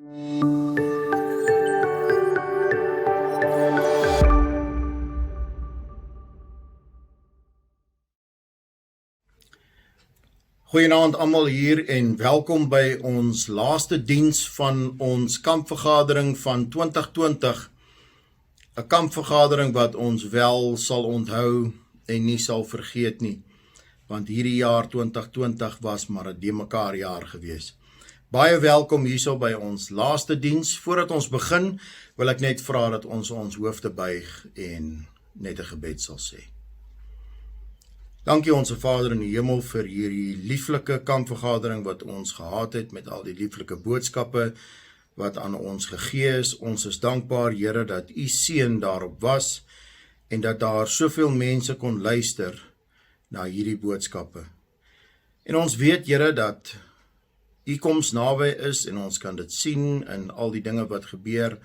Goeienaand almal hier en welkom by ons laaste diens van ons kampvergadering van 2020. 'n Kampvergadering wat ons wel sal onthou en nie sal vergeet nie, want hierdie jaar 2020 was maar 'n de mekaar jaar gewees. Baie welkom hierso by ons laaste diens. Voordat ons begin, wil ek net vra dat ons hoofde buig en net 'n gebed sal sê. Dankie onse Vader in die hemel vir hierdie lieflike kampvergadering wat ons gehad het met al die lieflike boodskappe wat aan ons gegee is. Ons is dankbaar, Here, dat U seën daarop was en dat daar soveel mense kon luister na hierdie boodskappe. En ons weet, Here, dat U koms naby is en ons kan dit sien in al die dinge wat gebeur,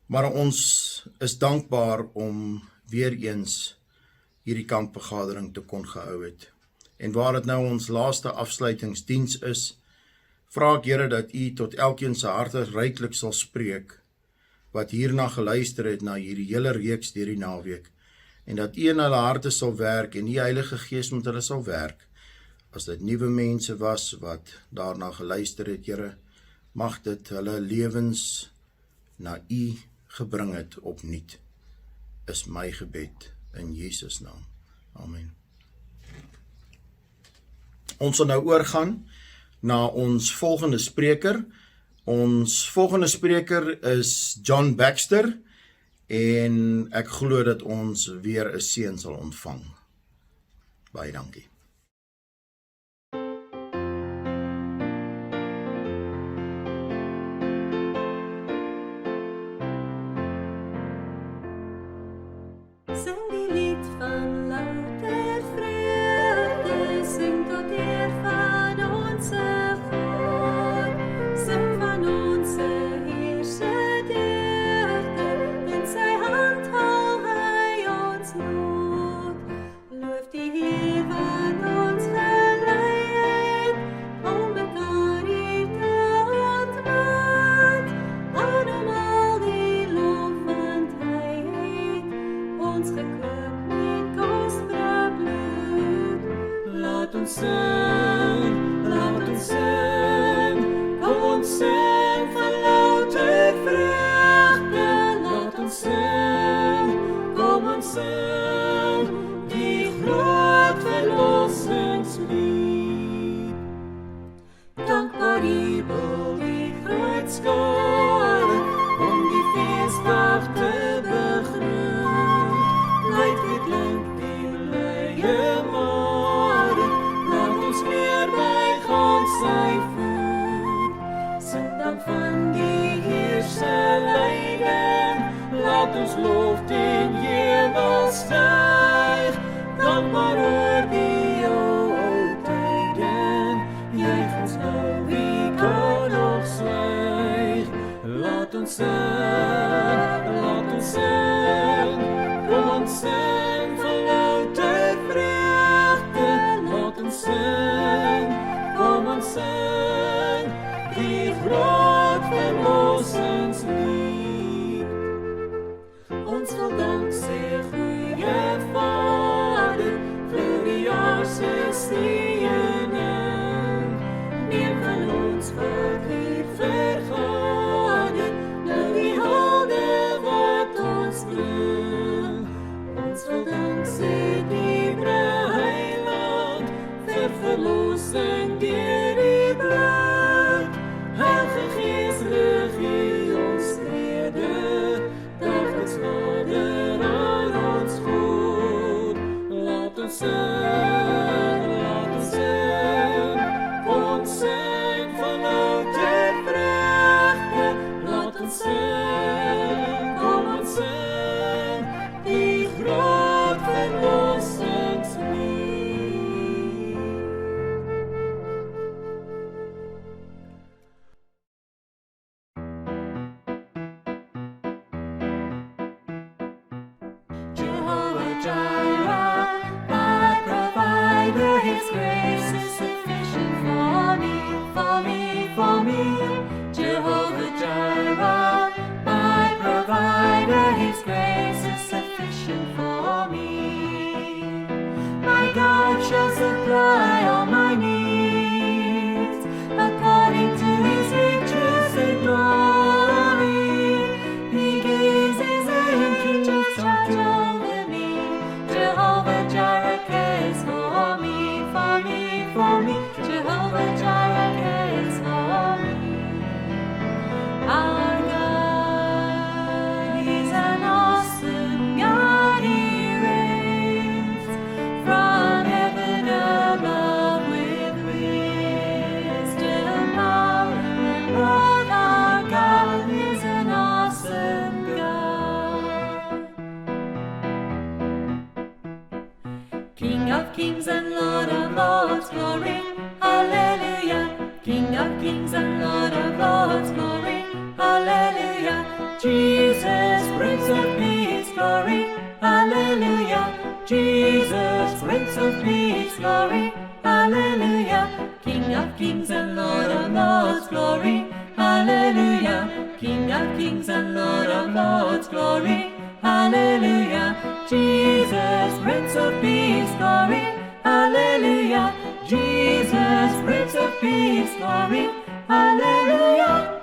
maar ons is dankbaar om weer eens hierdie kampvergadering te kon gehou het. En waar dit nou ons laaste afsluitingsdiens is, vra ek, Here, dat U tot elkeen se harte ryklik sal spreek, wat hierna geluister het na hierdie hele reeks deur die naweek, en dat U in hulle harte sal werk, en die Heilige Gees met hulle sal werk. As dit nuwe mense was wat daarna geluister het, Here, mag dit hulle lewens na U gebring het opnuut, is my gebed. In Jesus naam. Amen. Ons sal nou oorgaan na ons volgende spreker. Ons volgende spreker is John Baxter en ek glo dat ons weer 'n seën sal ontvang. Baie dankie. His grace is sufficient for me, for me, for me. Jehovah kings and Lord of lords, glory, hallelujah. Jesus, Prince of Peace, glory, hallelujah. Jesus, Prince of Peace, glory, hallelujah. King of kings and Lord of lords, glory, hallelujah. King of kings and Lord of lords, glory, hallelujah. Jesus, Prince of Peace, glory, hallelujah. Jesus, Prince of Peace, glory, hallelujah.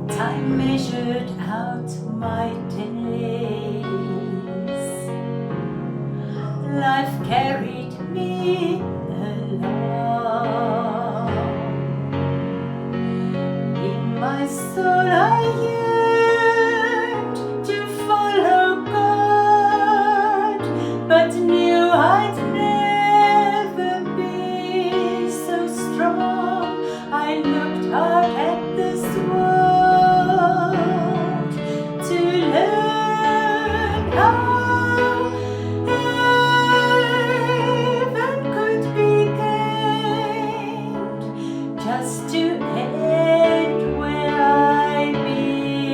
Time measured out my days. Life carried me along. In my soul I yearned to follow God, but knew I'd never be so strong. I looked hard at this world to learn how heaven could be gained, just to end where I began.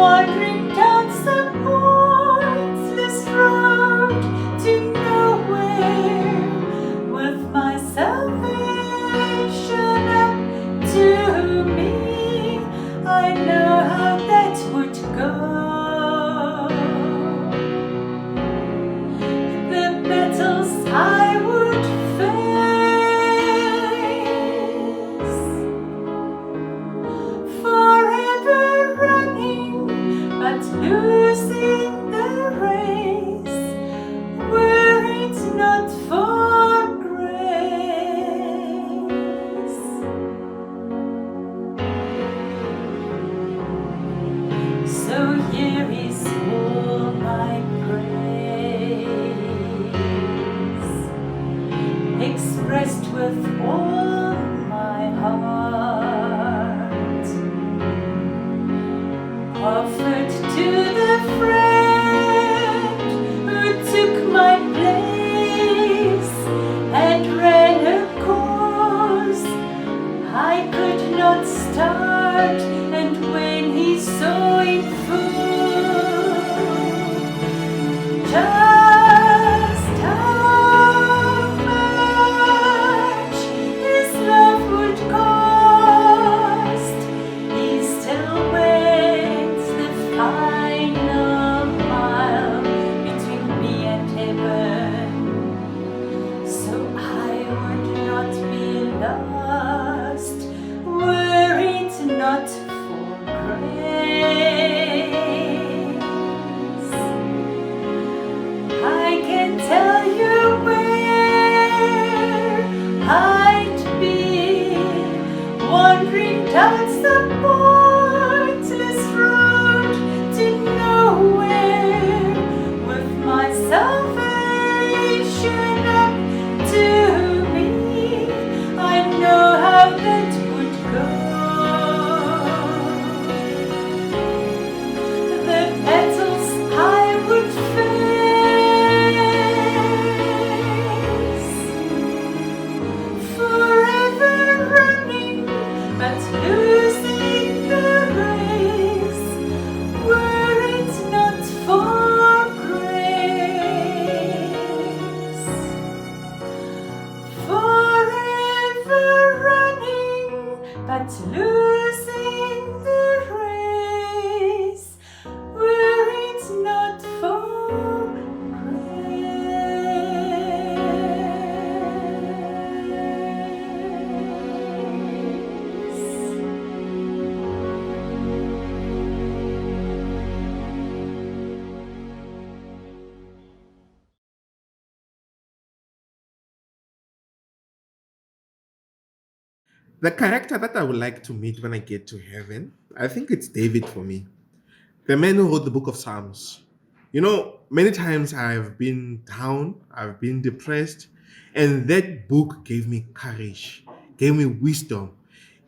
wandering down some pointless road to nowhere, with my salvation up to me. I know how that would go. The battles I would face, forever running but losing the race, were it not for grace. So here is all my praise, expressed with all my heart, offered to the friend who took my place and ran a course I could not start, and when he saw in full just how much his love would cost, he still went the final mile between me and heaven, so I would not be lost were it not for grace. I can tell you where I'd be, wandering down some pointless road to nowhere, with my salvation up to me. I know how that would go. The battles I would face, forever running but losing the race, were it not for grace. Forever running but losing the race, were it not for The character that I would like to meet when I get to heaven, I think it's David for me. The man who wrote the book of Psalms. You know, many times I've been down, I've been depressed, and that book gave me courage, gave me wisdom,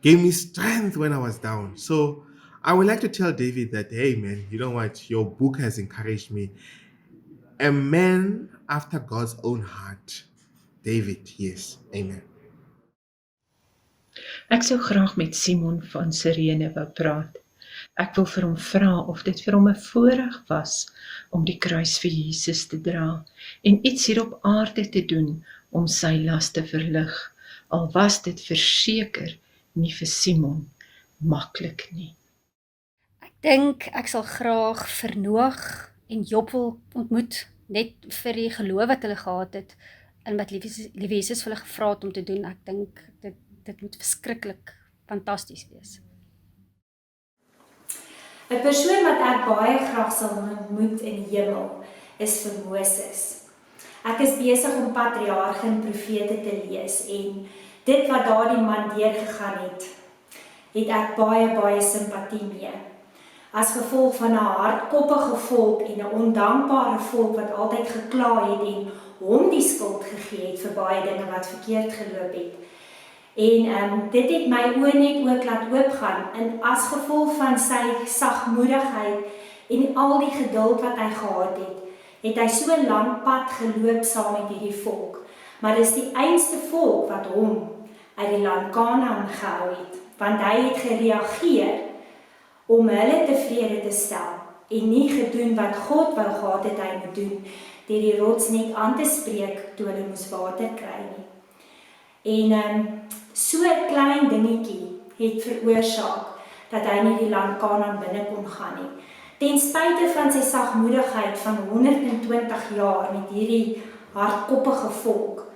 gave me strength when I was down. So I would like to tell David that, hey man, you know what? Your book has encouraged me. A man after God's own heart. David, yes. Amen. Ek sou graag met Simon van Sirene wou praat. Ek wil vir hom vra of dit vir hom 'n voorreg was om die kruis vir Jesus te dra en iets hier op aarde te doen om sy las te verlig, al was dit verseker nie vir Simon maklik nie. Ek dink ek sal graag vir Noag en Job wil ontmoet, net vir die geloof wat hulle gehad het en wat Liewe Jesus vir hulle gevra het om te doen. Ek dink dit moet verskriklik fantasties wees. 'n Persoon wat ek baie graag sal ontmoet in die hemel is vir Moses. Ek is besig om patriarge en profete te lees en dit wat daardie man deurgegaan het ek baie simpatie mee. As gevolg van 'n hardkoppige volk en 'n ondankbare volk wat altyd gekla het en hom die skuld gegee het vir baie dinge wat verkeerd geloop het. En dit het my oë net ook laat oopgaan en as gevolg van sy sagmoedigheid en al die geduld wat hy gehad het hy so 'n lang pad geloop saam met hierdie volk. Maar dis die einste volk wat hom uit die land Kanaan gehou het, want hy het gereageer om hulle tevrede te stel en nie gedoen wat God wou gehad het hy moet doen, deur die rots net aan te spreek toe hulle moes water kry nie. En so 'n klein dingetjie het veroorsaak dat hy nie die land Kanaan binne kon gaan nie. Ten spyte van sy sagmoedigheid van 120 jaar met hierdie hardkoppige volk.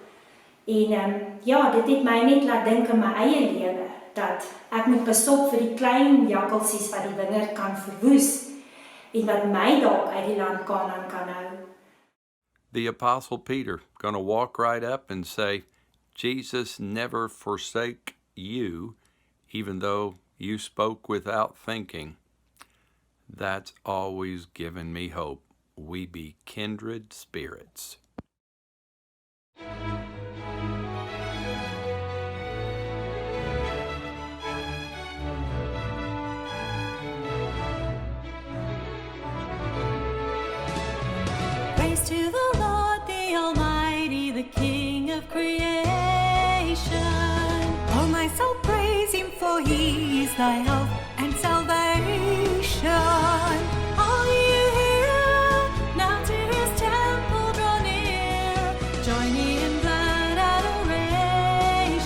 En ja, dit het my net laat dink in my eie lewe, dat ek moet besop vir die klein jakkalsies wat die wingerd kan verwoes, en wat my dalk uit die land Kanaan kan hou. The Apostle Peter going to walk right up and say, Jesus never forsake you, even though you spoke without thinking. That's always given me hope. We be kindred spirits. Praise to the Lord, the Almighty, the King of creation. Oh, my soul, praise Him, for He is thy help and salvation. All you here, now to His temple draw near. Join me in glad adoration.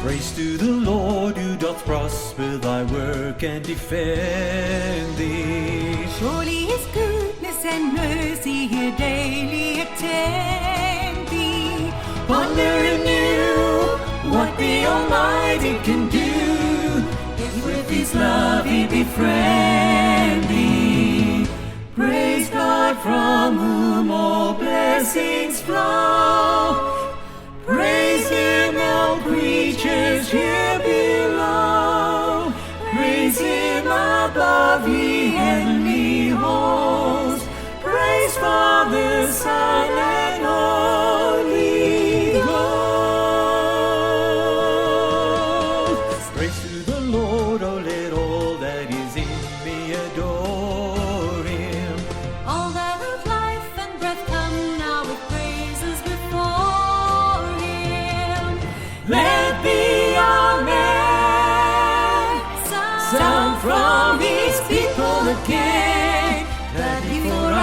Praise to the Lord who doth prosper thy work and defend thee. Surely His goodness and mercy here daily attend thee. Wonder anew what the Almighty can do, if with His love He befriend thee. Praise God from whom all blessings flow. Praise Him, all creatures here below. Praise Him above, ye heavenly hosts. Praise Father, Son, and Holy Ghost. Praise to the Lord, oh let all that is in me adore Him. All that of life and breath come now with praises before Him. Let the Amen sound from His people again, that before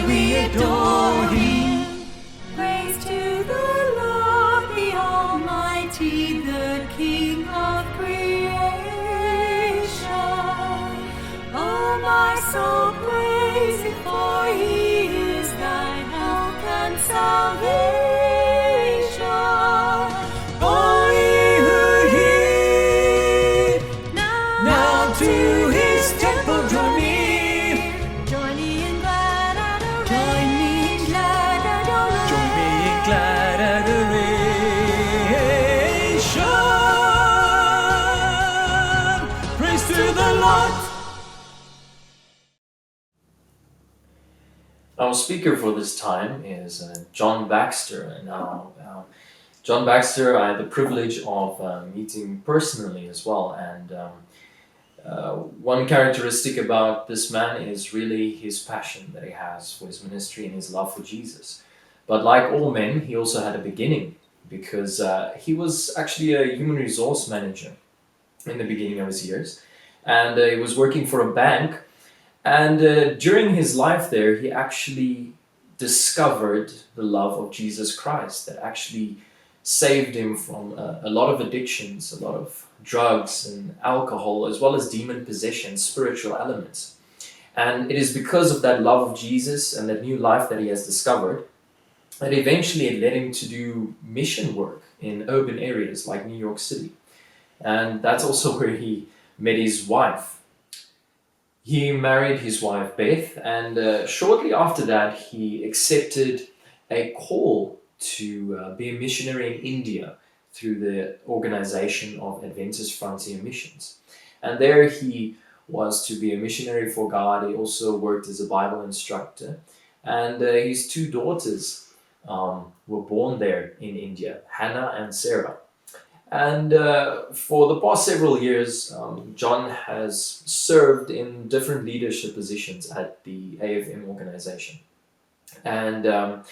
we adore Him. Praise to the Lord, the Almighty, the King of creation. Oh, my soul, praise Him, for He is thy help and salvation. All ye who hear, now to His temple draw near. Join me in glad adoration. Join me in glad adoration. Praise to the Lord. Our speaker for this time is John Baxter. And now, John Baxter, I had the privilege of meeting personally as well. And one characteristic about this man is really his passion that he has for his ministry and his love for Jesus. But like all men, he also had a beginning, because he was actually a human resource manager in the beginning of his years. And he was working for a bank. And during his life there, he actually discovered the love of Jesus Christ that actually saved him from a lot of addictions, a lot of drugs and alcohol, as well as demon possession, spiritual elements. And it is because of that love of Jesus and that new life that he has discovered that eventually it led him to do mission work in urban areas like New York City. And that's also where he met his wife. He married his wife Beth, and shortly after that he accepted a call to be a missionary in India through the organization of Adventist Frontier Missions. And there he was to be a missionary for God. He also worked as a Bible instructor, and his two daughters were born there in India, Hannah and Sarah. And for the past several years, John has served in different leadership positions at the AFM organization. And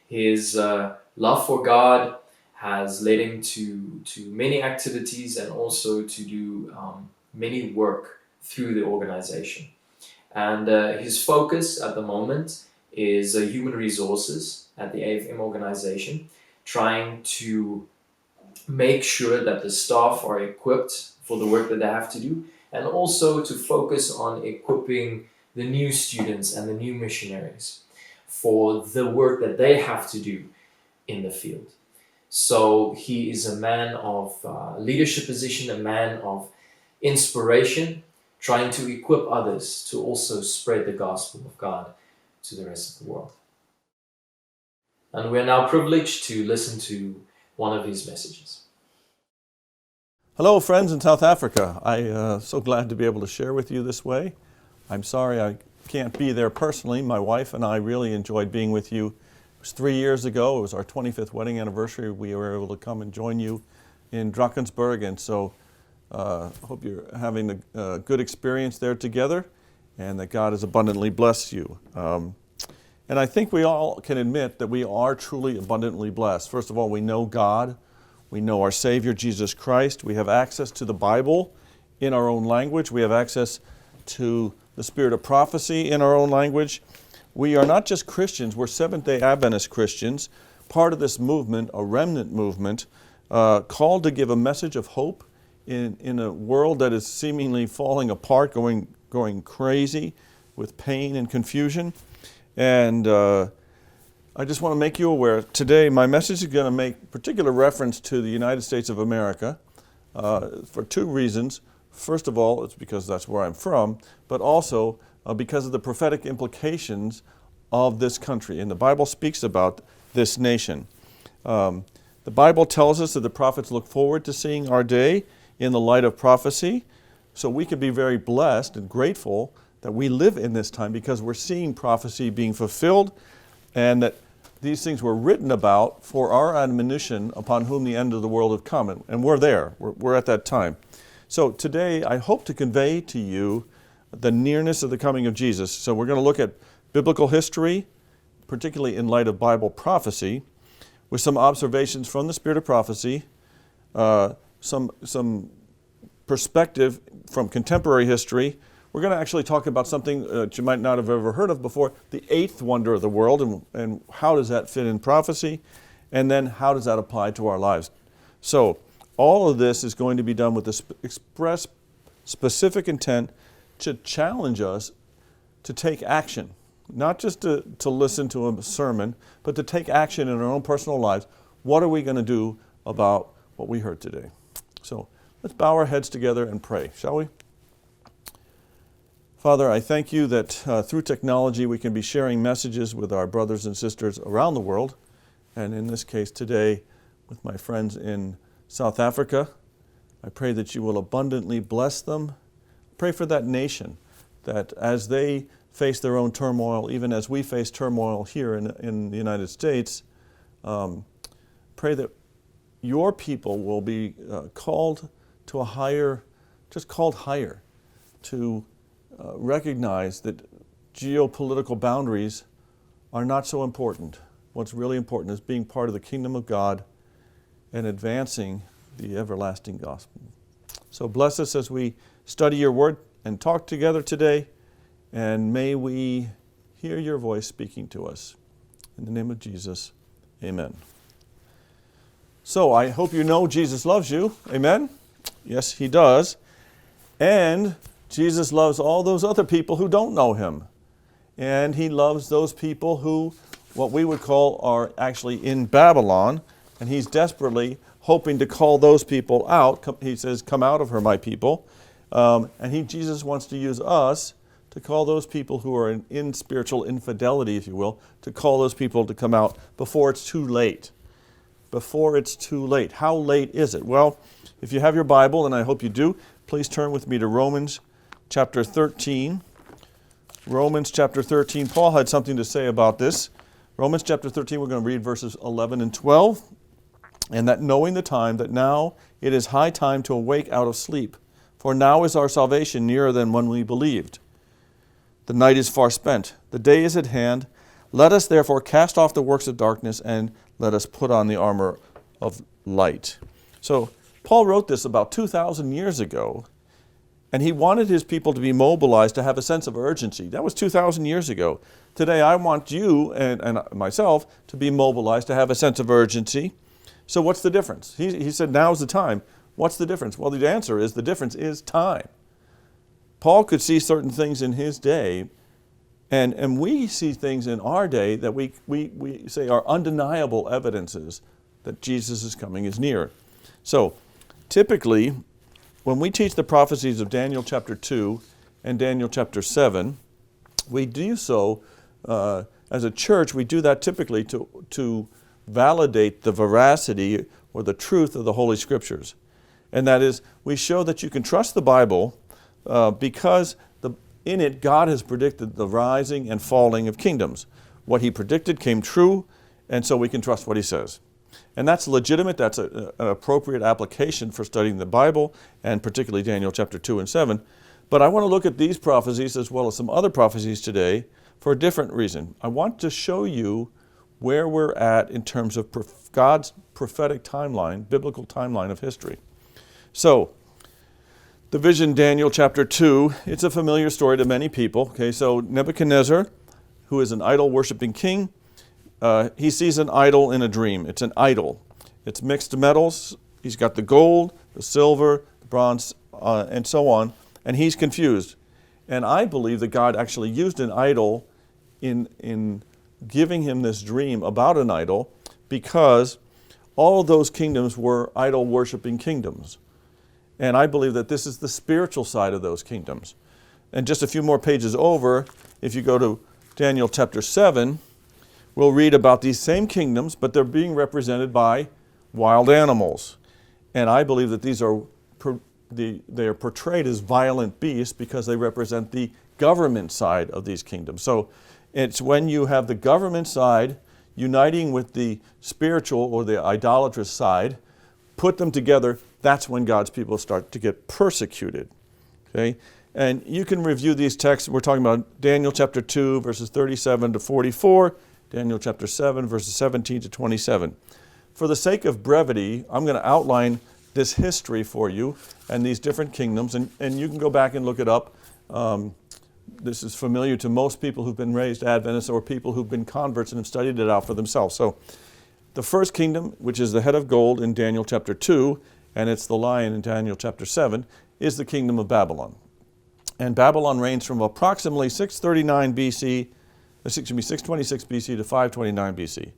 his love for God has led him to many activities and also to do many work through the organization. And his focus at the moment is human resources at the AFM organization, trying to make sure that the staff are equipped for the work that they have to do, and also to focus on equipping the new students and the new missionaries for the work that they have to do in the field. So he is a man of leadership position, a man of inspiration, trying to equip others to also spread the gospel of God to the rest of the world. And we are now privileged to listen to one of his messages. Hello, friends in South Africa. I'm so glad to be able to share with you this way. I'm sorry I can't be there personally. My wife and I really enjoyed being with you. It was 3 years ago. It was our 25th wedding anniversary. We were able to come and join you in Drakensberg, and so I hope you're having a good experience there together and that God has abundantly blessed you. And I think we all can admit that we are truly abundantly blessed. First of all, we know God. We know our Savior, Jesus Christ. We have access to the Bible in our own language. We have access to the spirit of prophecy in our own language. We are not just Christians, we're Seventh-day Adventist Christians, part of this movement, a remnant movement, called to give a message of hope in a world that is seemingly falling apart, going crazy with pain and confusion. And I just want to make you aware, today my message is going to make particular reference to the United States of America for two reasons. First of all, it's because that's where I'm from, but also because of the prophetic implications of this country. And the Bible speaks about this nation. The Bible tells us that the prophets look forward to seeing our day in the light of prophecy, so we can be very blessed and grateful that we live in this time because we're seeing prophecy being fulfilled, and that these things were written about for our admonition upon whom the end of the world have come. And we're there. We're at that time. So today I hope to convey to you the nearness of the coming of Jesus. So we're going to look at biblical history, particularly in light of Bible prophecy, with some observations from the spirit of prophecy, some perspective from contemporary history. We're going to actually talk about something that you might not have ever heard of before, the eighth wonder of the world, and how does that fit in prophecy, and then how does that apply to our lives. So all of this is going to be done with the express specific intent to challenge us to take action, not just to listen to a sermon, but to take action in our own personal lives. What are we going to do about what we heard today? So let's bow our heads together and pray, shall we? Father, I thank you that through technology we can be sharing messages with our brothers and sisters around the world, and in this case today with my friends in South Africa. I pray that you will abundantly bless them. Pray for that nation, that as they face their own turmoil, even as we face turmoil here in the United States, pray that your people will be called to a higher, just called higher, to recognize that geopolitical boundaries are not so important. What's really important is being part of the kingdom of God and advancing the everlasting gospel. So bless us as we study your word and talk together today, and may we hear your voice speaking to us. In the name of Jesus, amen. So I hope you know Jesus loves you. Amen? Yes, he does. And Jesus loves all those other people who don't know him. And he loves those people who, what we would call, are actually in Babylon. And he's desperately hoping to call those people out. He says, come out of her, my people. And Jesus wants to use us to call those people who are in spiritual infidelity, if you will, to call those people to come out before it's too late. Before it's too late. How late is it? Well, if you have your Bible, and I hope you do, please turn with me to Romans chapter 13. Romans chapter 13. Paul had something to say about this. Romans chapter 13, we're going to read verses 11 and 12. And that knowing the time, that now it is high time to awake out of sleep. For now is our salvation nearer than when we believed. The night is far spent. The day is at hand. Let us therefore cast off the works of darkness, and let us put on the armor of light. So Paul wrote this about 2,000 years ago, and he wanted his people to be mobilized, to have a sense of urgency. That was 2,000 years ago. Today I want you and myself to be mobilized, to have a sense of urgency. So what's the difference? He said, now's the time. What's the difference? Well, the answer is the difference is time. Paul could see certain things in his day, and we see things in our day that we say are undeniable evidences that Jesus' coming is near. So typically, when we teach the prophecies of Daniel chapter 2 and Daniel chapter 7, we do so as a church, we do that typically to validate the veracity or the truth of the Holy Scriptures. And that is, we show that you can trust the Bible because in it God has predicted the rising and falling of kingdoms. What he predicted came true, and so we can trust what he says. And that's legitimate. That's an appropriate application for studying the Bible, and particularly Daniel chapter 2 and 7. But I want to look at these prophecies as well as some other prophecies today for a different reason. I want to show you where we're at in terms of God's prophetic timeline, biblical timeline of history. So, the vision, Daniel chapter 2, it's a familiar story to many people. Okay, so Nebuchadnezzar, who is an idol-worshiping king, he sees an idol in a dream. It's an idol. It's mixed metals. He's got the gold, the silver, the bronze, and so on, and he's confused. And I believe that God actually used an idol in giving him this dream about an idol, because all of those kingdoms were idol-worshiping kingdoms. And I believe that this is the spiritual side of those kingdoms. And just a few more pages over, if you go to Daniel chapter 7, we'll read about these same kingdoms, but they're being represented by wild animals. And I believe that these are they are portrayed as violent beasts because they represent the government side of these kingdoms. So it's when you have the government side uniting with the spiritual or the idolatrous side, put them together, that's when God's people start to get persecuted. Okay? And you can review these texts. We're talking about Daniel chapter 2, verses 37 to 44, Daniel chapter 7, verses 17 to 27. For the sake of brevity, I'm going to outline this history for you and these different kingdoms, and you can go back and look it up. This is familiar to most people who've been raised Adventists or people who've been converts and have studied it out for themselves. So the first kingdom, which is the head of gold in Daniel chapter 2, and it's the lion in Daniel chapter 7, is the kingdom of Babylon. And Babylon reigns from approximately 626 BC to 529 BC.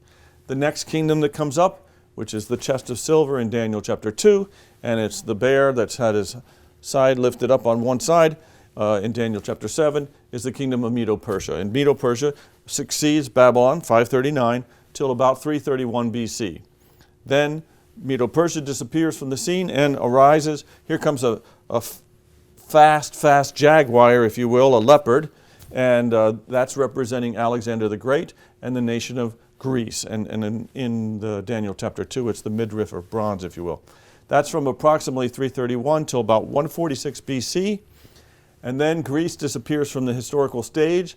The next kingdom that comes up, which is the chest of silver in Daniel chapter 2, and it's the bear that's had his side lifted up on one side in Daniel chapter 7, is the kingdom of Medo-Persia. And Medo-Persia succeeds Babylon, 539, till about 331 BC. Then Medo-Persia disappears from the scene and arises. Here comes a fast jaguar, if you will, a leopard, and that's representing Alexander the Great and the nation of Greece. And in the Daniel chapter 2, it's the midriff of bronze, if you will. That's from approximately 331 till about 146 BC. And then Greece disappears from the historical stage,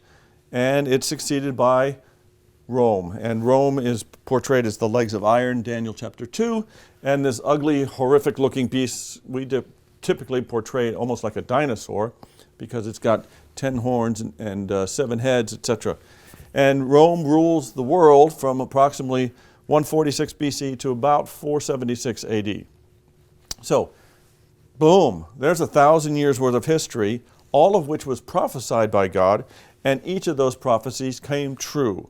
and it's succeeded by Rome. And Rome is portrayed as the legs of iron, Daniel chapter 2, and this ugly, horrific-looking beast we typically portray almost like a dinosaur because it's got 10 horns and 7 heads, etc. And Rome rules the world from approximately 146 BC to about 476 AD. So, boom, there's 1,000 years worth of history, all of which was prophesied by God, and each of those prophecies came true.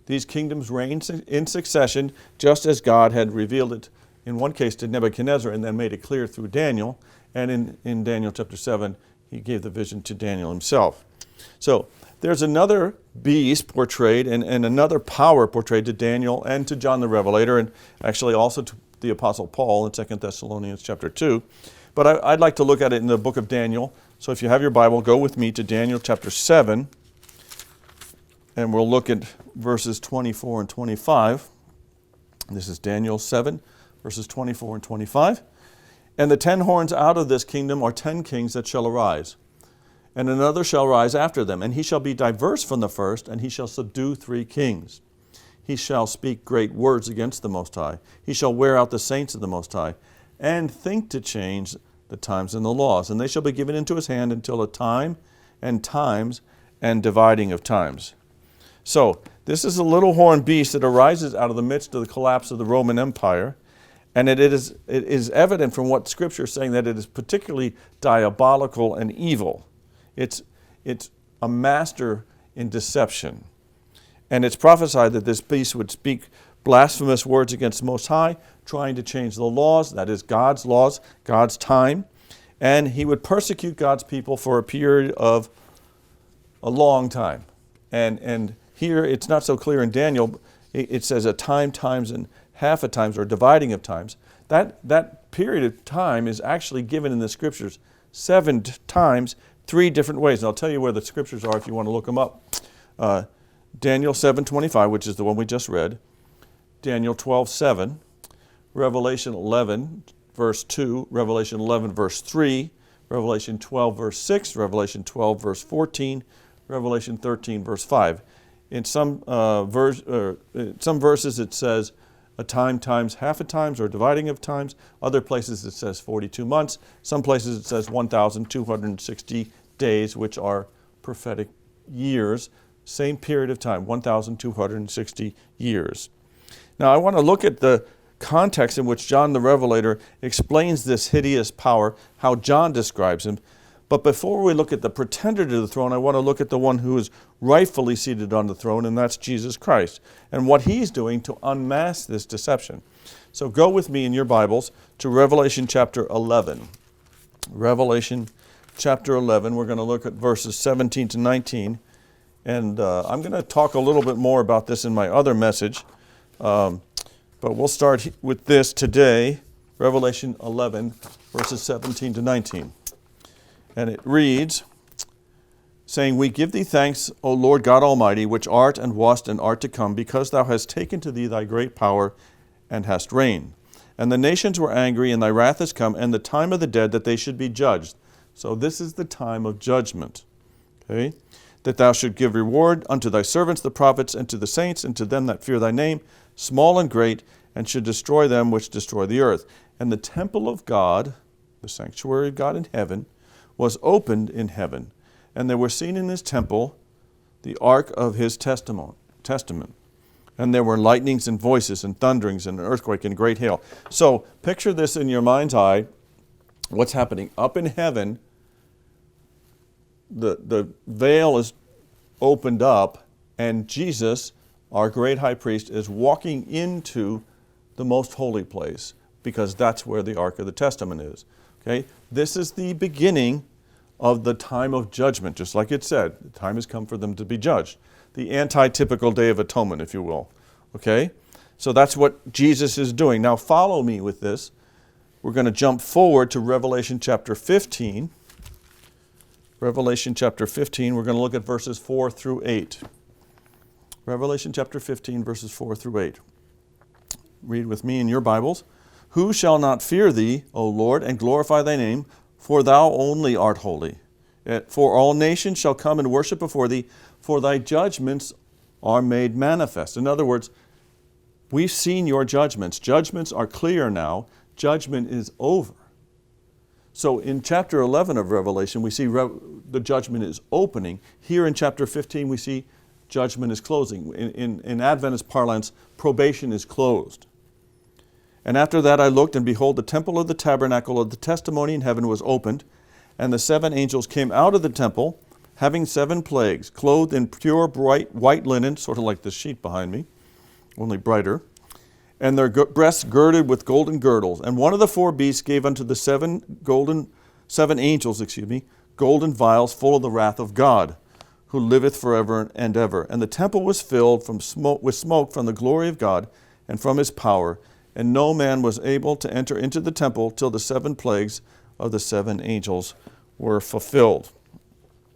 These kingdoms reigned in succession, just as God had revealed it in one case to Nebuchadnezzar and then made it clear through Daniel. And in Daniel chapter 7, he gave the vision to Daniel himself. So there's another beast portrayed and another power portrayed to Daniel and to John the Revelator, and actually also to the Apostle Paul in 2 Thessalonians chapter 2. But I'd like to look at it in the book of Daniel. So if you have your Bible, go with me to Daniel chapter 7, and we'll look at verses 24 and 25. This is Daniel 7, verses 24 and 25. And the 10 horns out of this kingdom are 10 kings that shall arise. And another shall rise after them, and he shall be diverse from the first, and he shall subdue 3 kings. he shall speak great words against the Most High. He shall wear out the saints of the Most High, and think to change the times and the laws. And they shall be given into his hand until a time and times and dividing of times. So, this is a little horned beast that arises out of the midst of the collapse of the Roman Empire. And it is evident from what Scripture is saying that it is particularly diabolical and evil. It's a master in deception. And it's prophesied that this beast would speak blasphemous words against the Most High, trying to change the laws, that is God's laws, God's time. And he would persecute God's people for a period of a long time. And here it's not so clear in Daniel. It says a time, times, and half a times, or dividing of times. That period of time is actually given in the Scriptures 7 times, 3 different ways. And I'll tell you where the Scriptures are if you want to look them up. Daniel 7:25, which is the one we just read. Daniel 12:7. Revelation 11, verse 2. Revelation 11, verse 3. Revelation 12, verse 6. Revelation 12, verse 14. Revelation 13, verse 5. In some verses it says a time times half a times, or dividing of times. Other places it says 42 months. Some places it says 1,260 days, which are prophetic years. Same period of time, 1,260 years. Now I want to look at the context in which John the Revelator explains this hideous power, how John describes him. But before we look at the pretender to the throne, I want to look at the one who is rightfully seated on the throne, and that's Jesus Christ, and what he's doing to unmask this deception. So go with me in your Bibles to Revelation chapter 11. Revelation chapter 11, we're going to look at verses 17 to 19, and I'm going to talk a little bit more about this in my other message, but we'll start with this today, Revelation 11, verses 17 to 19. And it reads, saying, We give thee thanks, O Lord God Almighty, which art and wast and art to come, because thou hast taken to thee thy great power and hast reigned. And the nations were angry, and thy wrath is come, and the time of the dead, that they should be judged. So this is the time of judgment. Okay? That thou should give reward unto thy servants the prophets, and to the saints, and to them that fear thy name, small and great, and should destroy them which destroy the earth. And the temple of God, the sanctuary of God in heaven, was opened in heaven, and there were seen in his temple the ark of his testament. And there were lightnings and voices and thunderings and an earthquake and great hail. So picture this in your mind's eye, what's happening. Up in heaven, the veil is opened up, and Jesus, our great high priest, is walking into the most holy place, because that's where the Ark of the Testament is. Okay? This is the beginning of the time of judgment, just like it said. The time has come for them to be judged. The anti-typical Day of Atonement, if you will. Okay? So that's what Jesus is doing. Now follow me with this. We're going to jump forward to Revelation chapter 15. Revelation chapter 15, we're going to look at verses 4 through 8. Revelation chapter 15, verses 4 through 8. Read with me in your Bibles. Who shall not fear thee, O Lord, and glorify thy name? For thou only art holy. For all nations shall come and worship before thee, for thy judgments are made manifest. In other words, we've seen your judgments. Judgments are clear now. Judgment is over. So in chapter 11 of Revelation, we see the judgment is opening. Here in chapter 15, we see judgment is closing. In Adventist parlance, probation is closed. And after that I looked, and behold, the temple of the tabernacle of the testimony in heaven was opened, and the 7 angels came out of the temple, having 7 plagues, clothed in pure bright white linen, sort of like this sheet behind me, only brighter, and their breasts girded with golden girdles. And one of the 4 beasts gave unto the 7 angels, golden vials full of the wrath of God, who liveth forever and ever. And the temple was filled with smoke from the glory of God and from his power, and no man was able to enter into the temple till the 7 plagues of the 7 angels were fulfilled.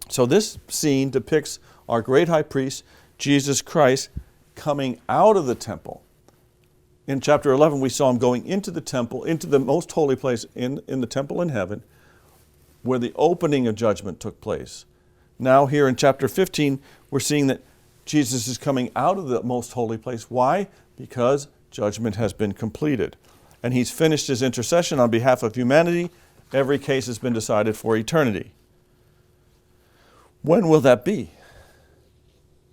So this scene depicts our great high priest, Jesus Christ, coming out of the temple. In chapter 11, we saw him going into the temple, into the most holy place in the temple in heaven, where the opening of judgment took place. Now here in chapter 15, we're seeing that Jesus is coming out of the most holy place. Why? Because judgment has been completed. And he's finished his intercession on behalf of humanity. Every case has been decided for eternity. When will that be?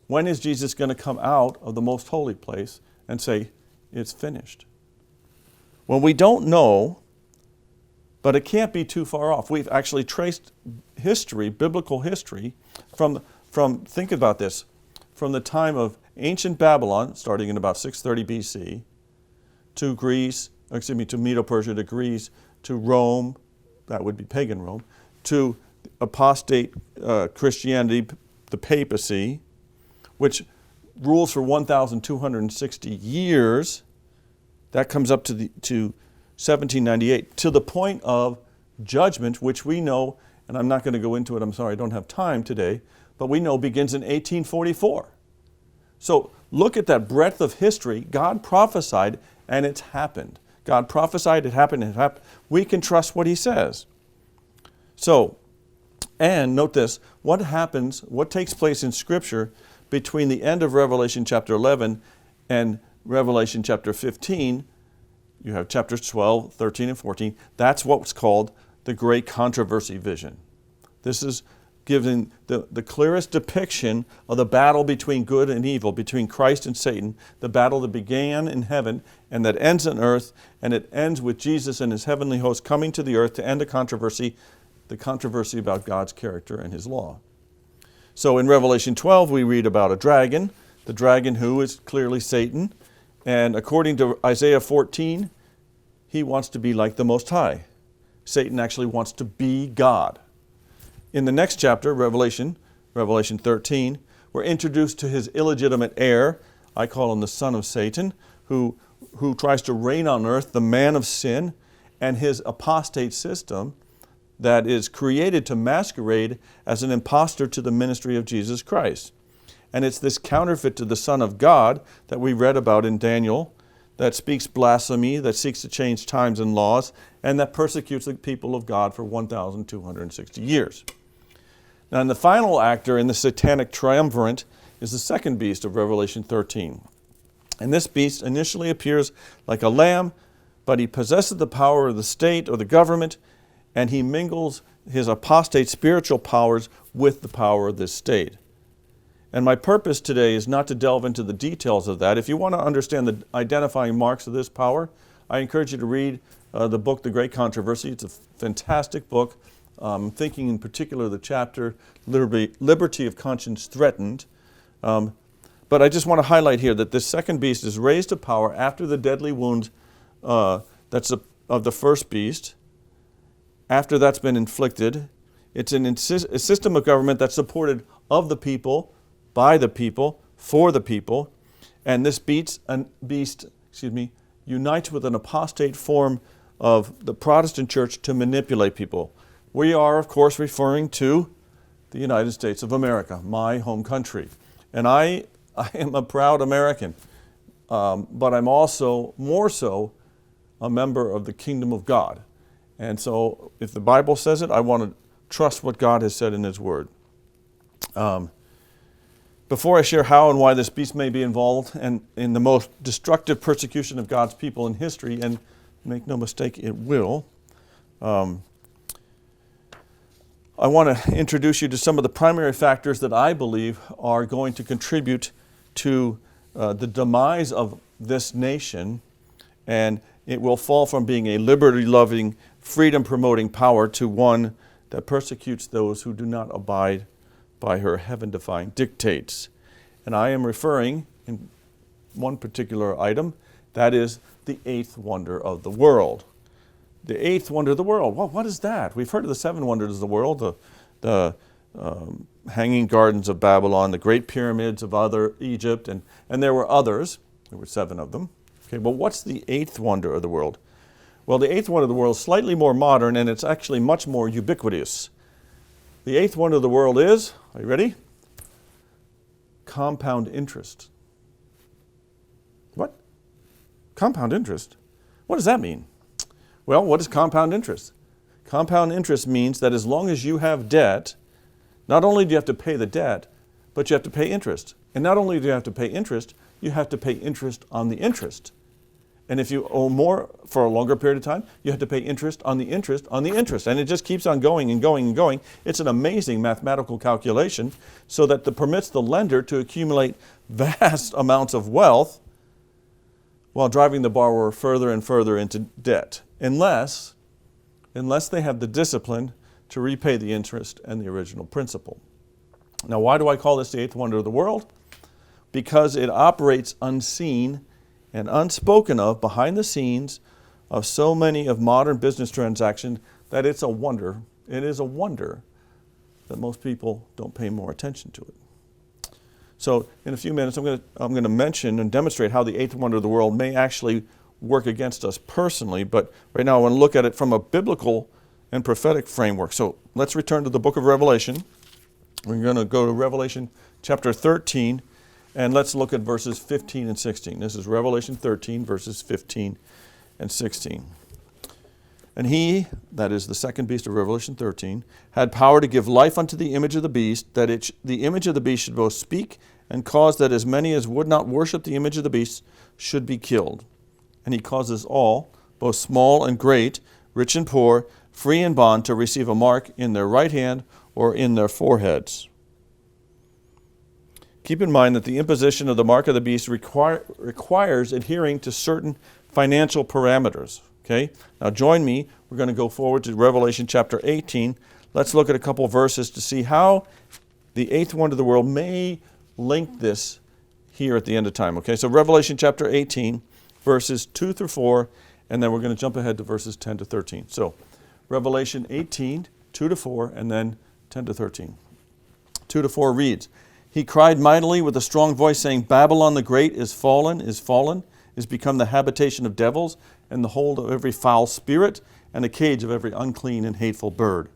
When is Jesus going to come out of the most holy place and say, it's finished? Well, we don't know, but it can't be too far off. We've actually traced history, biblical history, from think about this, from the time of ancient Babylon, starting in about 630 BC, to Medo-Persia, to Greece, to Rome, that would be pagan Rome, to apostate Christianity, the papacy, which rules for 1,260 years. That comes up to 1798, to the point of judgment, which we know, and I'm not going to go into it, I'm sorry, I don't have time today, but we know begins in 1844. So look at that breadth of history. God prophesied, and it's happened. God prophesied, it happened. We can trust what he says. So, and note this, what takes place in Scripture between the end of Revelation chapter 11 and Revelation chapter 15, you have chapters 12, 13, and 14. That's what's called the Great Controversy vision. This is giving the clearest depiction of the battle between good and evil, between Christ and Satan, the battle that began in heaven and that ends on earth, and it ends with Jesus and his heavenly host coming to the earth to end the controversy about God's character and his law. So in Revelation 12, we read about a dragon, the dragon who is clearly Satan, and according to Isaiah 14, he wants to be like the Most High. Satan actually wants to be God. In the next chapter, Revelation 13, we're introduced to his illegitimate heir. I call him the son of Satan, who tries to reign on earth, the man of sin, and his apostate system that is created to masquerade as an impostor to the ministry of Jesus Christ. And it's this counterfeit to the Son of God that we read about in Daniel, that speaks blasphemy, that seeks to change times and laws, and that persecutes the people of God for 1,260 years. Now, and the final actor in the satanic triumvirate is the second beast of Revelation 13. And this beast initially appears like a lamb, but he possesses the power of the state or the government, and he mingles his apostate spiritual powers with the power of this state. And my purpose today is not to delve into the details of that. If you want to understand the identifying marks of this power, I encourage you to read the book, The Great Controversy. It's a fantastic book. Thinking in particular the chapter, Liberty of Conscience Threatened. But I just want to highlight here that this second beast is raised to power after the deadly wound of the first beast. After that's been inflicted, it's a system of government that's supported of the people, by the people, for the people, and this beast unites with an apostate form of the Protestant church to manipulate people. We are, of course, referring to the United States of America, my home country. And I am a proud American, but I'm also, more so, a member of the kingdom of God. And so if the Bible says it, I want to trust what God has said in his word. Before I share how and why this beast may be involved and in the most destructive persecution of God's people in history, and make no mistake, it will, I want to introduce you to some of the primary factors that I believe are going to contribute to the demise of this nation, and it will fall from being a liberty-loving, freedom-promoting power to one that persecutes those who do not abide by her heaven-defying dictates. And I am referring in one particular item, that is the eighth wonder of the world. The eighth wonder of the world. Well, what is that? We've heard of the seven wonders of the world, the hanging gardens of Babylon, the great pyramids of Egypt, and there were others. There were 7 of them. Okay, but what's the eighth wonder of the world? Well, the eighth wonder of the world is slightly more modern, and it's actually much more ubiquitous. The eighth wonder of the world is, are you ready? Compound interest. What? Compound interest? What does that mean? Well, what is compound interest? Compound interest means that as long as you have debt, not only do you have to pay the debt, but you have to pay interest. And not only do you have to pay interest, you have to pay interest on the interest. And if you owe more for a longer period of time, you have to pay interest on the interest on the interest. And it just keeps on going and going and going. It's an amazing mathematical calculation so that it permits the lender to accumulate vast amounts of wealth while driving the borrower further and further into debt, unless they have the discipline to repay the interest and the original principal. Now, why do I call this the eighth wonder of the world? Because it operates unseen and unspoken of behind the scenes of so many of modern business transactions that it's a wonder. It is a wonder that most people don't pay more attention to it. So in a few minutes, I'm going to mention and demonstrate how the eighth wonder of the world may actually work against us personally, but right now I want to look at it from a biblical and prophetic framework. So let's return to the book of Revelation. We're going to go to Revelation chapter 13, and let's look at verses 15 and 16. This is Revelation 13, verses 15 and 16. And he, that is the second beast of Revelation 13, had power to give life unto the image of the beast, that the image of the beast should both speak and cause that as many as would not worship the image of the beast should be killed. And he causes all, both small and great, rich and poor, free and bond, to receive a mark in their right hand or in their foreheads. Keep in mind that the imposition of the mark of the beast requires adhering to certain financial parameters. Okay? Now join me. We're going to go forward to Revelation chapter 18. Let's look at a couple verses to see how the eighth wonder of the world may link this here at the end of time. Okay? So Revelation chapter 18, verses 2 through 4, and then we're going to jump ahead to verses 10 to 13. So Revelation 18, 2 to 4, and then 10 to 13. 2 to 4 reads, He cried mightily with a strong voice, saying, Babylon the great is fallen, is become the habitation of devils, and the hold of every foul spirit, and a cage of every unclean and hateful bird.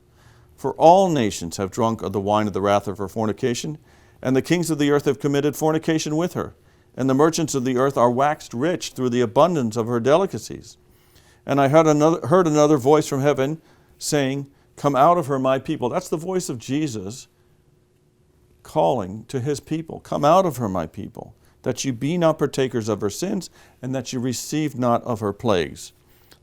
For all nations have drunk of the wine of the wrath of her fornication, and the kings of the earth have committed fornication with her, and the merchants of the earth are waxed rich through the abundance of her delicacies. And I heard another voice from heaven saying, Come out of her, my people. That's the voice of Jesus calling to his people. Come out of her, my people, that you be not partakers of her sins, and that you receive not of her plagues.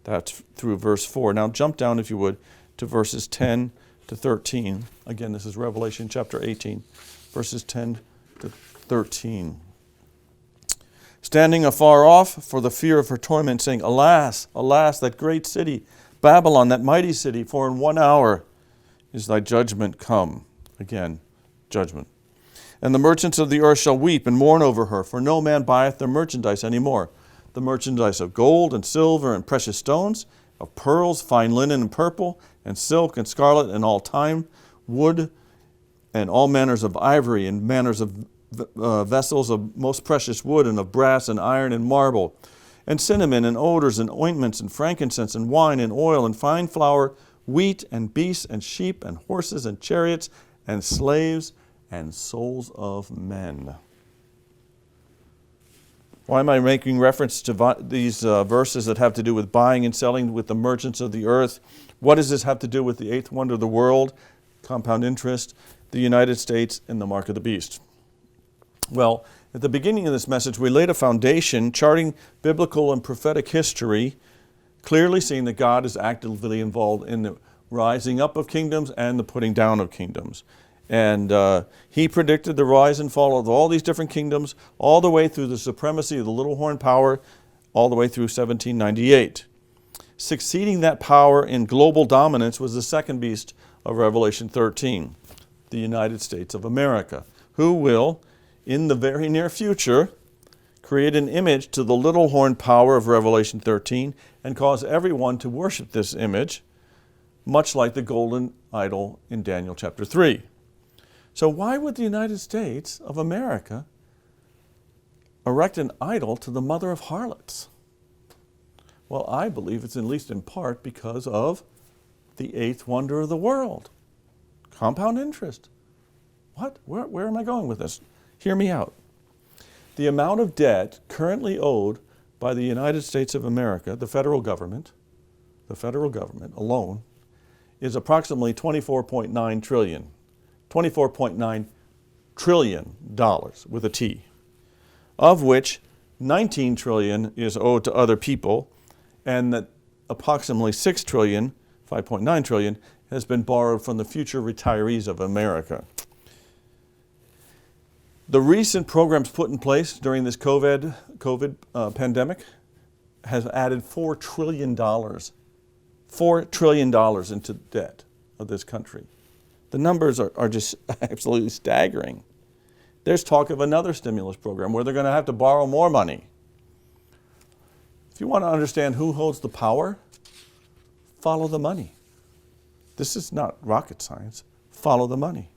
That's through verse 4. Now jump down, if you would, to verses 10 to 13. Again, this is Revelation chapter 18, verses 10 to 13. Standing afar off for the fear of her torment, saying, Alas, alas, that great city, Babylon, that mighty city, for in 1 hour is thy judgment come. Again, judgment. And the merchants of the earth shall weep and mourn over her, for no man buyeth their merchandise any more. The merchandise of gold and silver and precious stones, of pearls, fine linen and purple, and silk and scarlet, and all time, wood, and all manners of ivory, and manners of vessels of most precious wood, and of brass and iron and marble, and cinnamon and odors and ointments and frankincense and wine and oil and fine flour, wheat and beasts and sheep and horses and chariots and slaves and souls of men. Why am I making reference to these verses that have to do with buying and selling with the merchants of the earth? What does this have to do with the eighth wonder of the world, compound interest, the United States, and the mark of the beast? Well, at the beginning of this message, we laid a foundation charting biblical and prophetic history, clearly seeing that God is actively involved in the rising up of kingdoms and the putting down of kingdoms. And he predicted the rise and fall of all these different kingdoms, all the way through the supremacy of the little horn power, all the way through 1798. Succeeding that power in global dominance was the second beast of Revelation 13, the United States of America, who will, in the very near future, create an image to the little horn power of Revelation 13 and cause everyone to worship this image, much like the golden idol in Daniel chapter 3. So why would the United States of America erect an idol to the mother of harlots? Well, I believe it's at least in part because of the eighth wonder of the world, compound interest. What? Where am I going with this? Hear me out. The amount of debt currently owed by the United States of America, the federal government alone, is approximately $24.9 trillion. $24.9 trillion with a T, of which 19 trillion is owed to other people, and that approximately 5.9 trillion, has been borrowed from the future retirees of America. The recent programs put in place during this COVID pandemic has added $4 trillion into debt of this country. The numbers are just absolutely staggering. There's talk of another stimulus program where they're going to have to borrow more money. If you want to understand who holds the power, follow the money. This is not rocket science. Follow the money.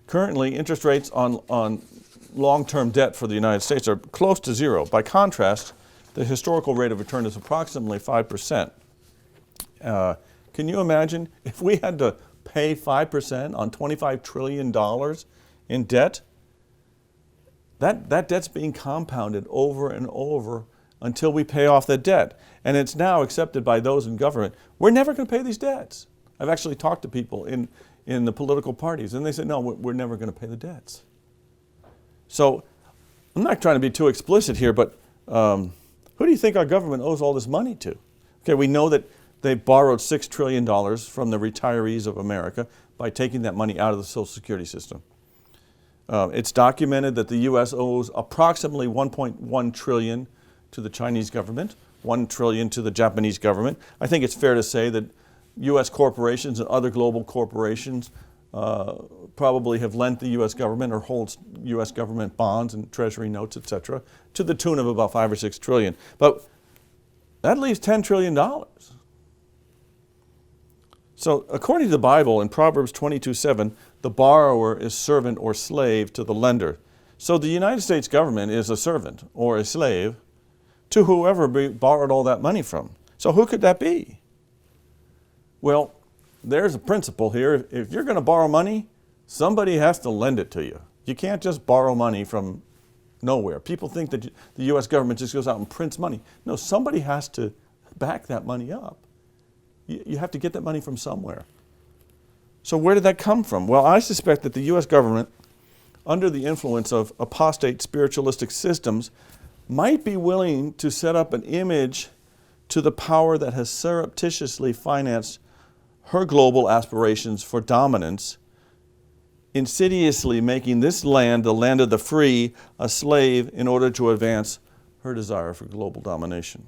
Currently, interest rates on long-term debt for the United States are close to zero. By contrast, the historical rate of return is approximately 5%. Can you imagine if we had to pay 5% on $25 trillion in debt? That debt's being compounded over and over until we pay off the debt. And it's now accepted by those in government. We're never going to pay these debts. I've actually talked to people in the political parties, and they say, no, we're never going to pay the debts. So I'm not trying to be too explicit here, but who do you think our government owes all this money to? Okay, we know that they borrowed $6 trillion from the retirees of America by taking that money out of the Social Security system. It's documented that the U.S. owes approximately $1.1 trillion to the Chinese government, $1 trillion to the Japanese government. I think it's fair to say that U.S. corporations and other global corporations probably have lent the U.S. government or holds U.S. government bonds and treasury notes, etc., to the tune of about $5 or $6 trillion. But that leaves $10 trillion. So according to the Bible, in Proverbs 22:7, the borrower is servant or slave to the lender. So the United States government is a servant or a slave to whoever borrowed all that money from. So who could that be? Well, there's a principle here. If you're going to borrow money, somebody has to lend it to you. You can't just borrow money from nowhere. People think that the U.S. government just goes out and prints money. No, somebody has to back that money up. You have to get that money from somewhere. So where did that come from? Well, I suspect that the U.S. government, under the influence of apostate spiritualistic systems, might be willing to set up an image to the power that has surreptitiously financed her global aspirations for dominance, insidiously making this land, the land of the free, a slave in order to advance her desire for global domination.